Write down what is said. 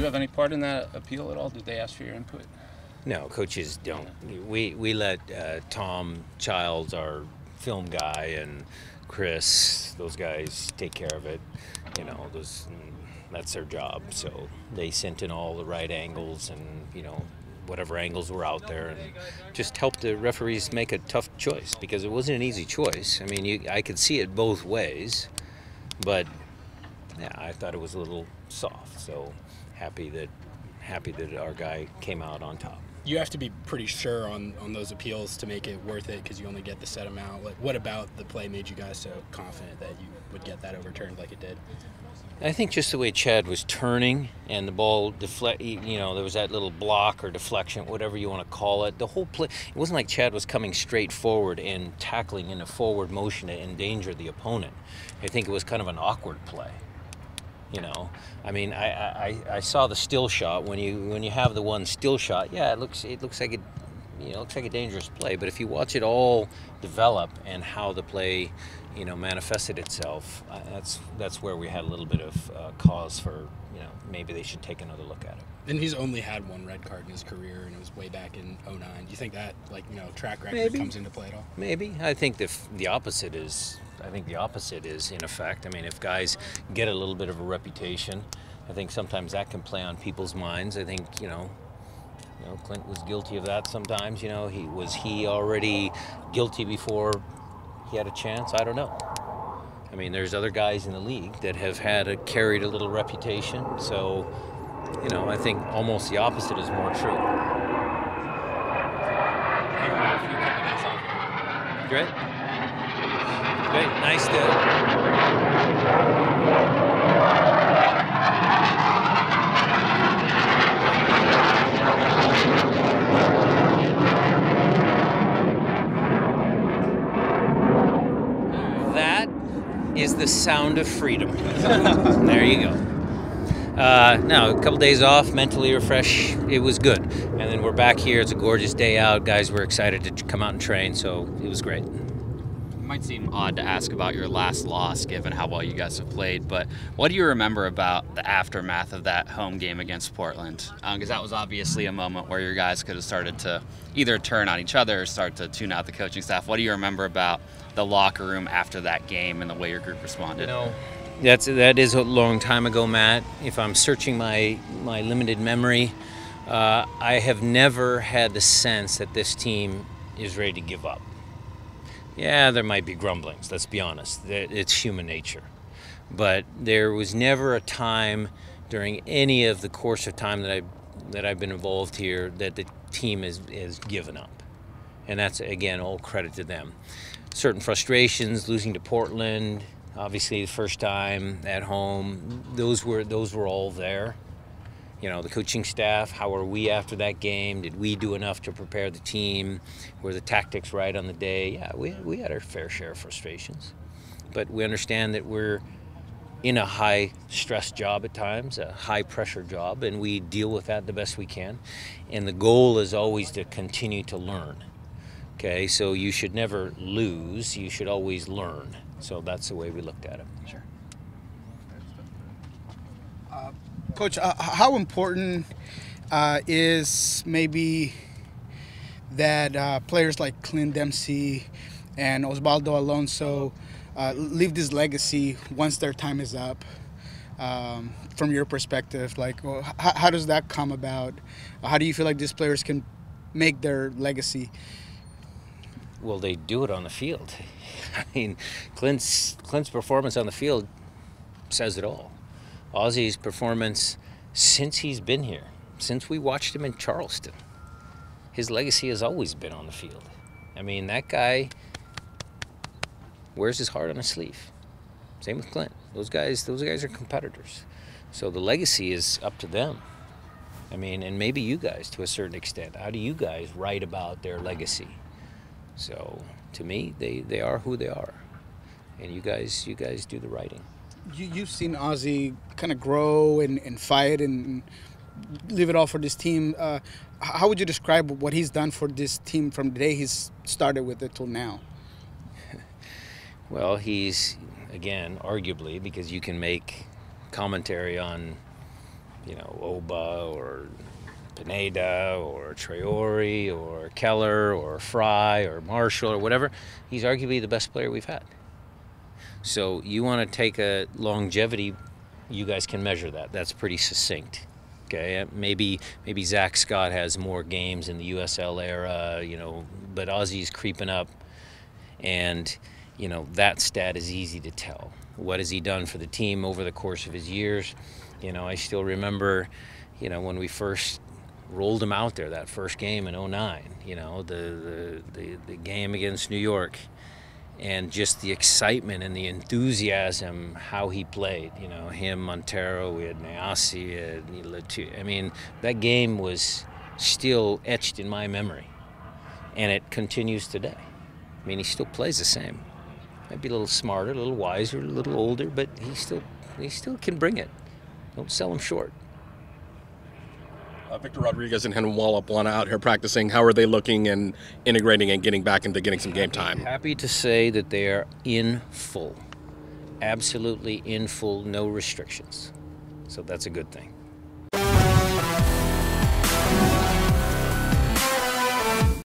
you have any part in that appeal at all? Did they ask for your input? No, coaches don't. We let Tom Childs, our film guy, and Chris, those guys take care of it. You know, that's their job. So they sent in all the right angles and, you know, whatever angles were out there, and just helped the referees make a tough choice, because it wasn't an easy choice. I mean, I could see it both ways, but yeah, I thought it was a little soft. So happy that our guy came out on top. You have to be pretty sure on those appeals to make it worth it, because you only get the set amount. Like, what about the play made you guys so confident that you would get that overturned like it did? I think just the way Chad was turning and the ball you know, there was that little block or deflection, whatever you want to call it. The whole play, it wasn't like Chad was coming straight forward and tackling in a forward motion to endanger the opponent. I think it was kind of an awkward play. You know, I mean, I saw the still shot. When you have the one still shot, yeah, it looks like it, you know, looks like a dangerous play. But if you watch it all develop and how the play, you know, manifested itself, that's where we had a little bit of cause for, you know, maybe they should take another look at it. And he's only had one red card in his career, and it was way back in '09. Do you think that, like, you know, track record Maybe comes into play at all? Maybe. I think the opposite is. I think the opposite is in effect. I mean, if guys get a little bit of a reputation, I think sometimes that can play on people's minds. I think, you know, Clint was guilty of that sometimes. You know, was he already guilty before he had a chance? I don't know. I mean, there's other guys in the league that have carried a little reputation. So, you know, I think almost the opposite is more true. Great. Great. Nice to. That is the sound of freedom. There you go. No, a couple days off, mentally refresh. It was good. And then we're back here. It's a gorgeous day out. Guys were excited to come out and train, so it was great. It might seem odd to ask about your last loss given how well you guys have played, but what do you remember about the aftermath of that home game against Portland? Because that was obviously a moment where your guys could have started to either turn on each other or start to tune out the coaching staff. What do you remember about the locker room after that game and the way your group responded? You know, that is a long time ago, Matt. If I'm searching my limited memory, I have never had the sense that this team is ready to give up. Yeah, there might be grumblings, let's be honest. It's human nature. But there was never a time during any of the course of time that I've been involved here that the team has given up. And that's, again, all credit to them. Certain frustrations, losing to Portland, obviously the first time at home, those were all there. You know, the coaching staff, how are we after that game? Did we do enough to prepare the team? Were the tactics right on the day? Yeah, we had our fair share of frustrations. But we understand that we're in a high-stress job at times, a high-pressure job, and we deal with that the best we can. And the goal is always to continue to learn. Okay, so you should never lose. You should always learn. So that's the way we looked at it. Sure. Coach, how important is maybe that players like Clint Dempsey and Osvaldo Alonso leave this legacy once their time is up? From your perspective, like, how does that come about? How do you feel like these players can make their legacy? Well, they do it on the field. I mean, Clint's performance on the field says it all. Ozzie's performance since he's been here, since we watched him in Charleston, his legacy has always been on the field. I mean, that guy wears his heart on his sleeve. Same with Clint. Those guys are competitors. So the legacy is up to them. I mean, and maybe you guys to a certain extent. How do you guys write about their legacy? So to me, they are who they are. And you guys do the writing. You've seen Ozzie kind of grow and fight and leave it all for this team. How would you describe what he's done for this team from the day he's started with it till now? Well, he's, again, arguably, because you can make commentary on you know, Oba or Pineda or Traore or Keller or Fry or Marshall or whatever, he's arguably the best player we've had. So you want to take a longevity, you guys can measure that. That's pretty succinct. Okay, maybe Zach Scott has more games in the USL era, you know, but Ozzie's creeping up, and you know that stat is easy to tell. What has he done for the team over the course of his years? You know, I still remember, you know, when we first rolled him out there that first game in '09. You know, the game against New York. And just the excitement and the enthusiasm, how he played. You know, him, Montero, we had Nyasi, I mean, that game was still etched in my memory. And it continues today. I mean, he still plays the same. Might be a little smarter, a little wiser, a little older, but he still can bring it. Don't sell him short. Victor Rodriguez and Henry Wallop out here practicing. How are they looking and integrating and getting back into getting some game time? Happy to say that they are in full. Absolutely in full, no restrictions. So that's a good thing.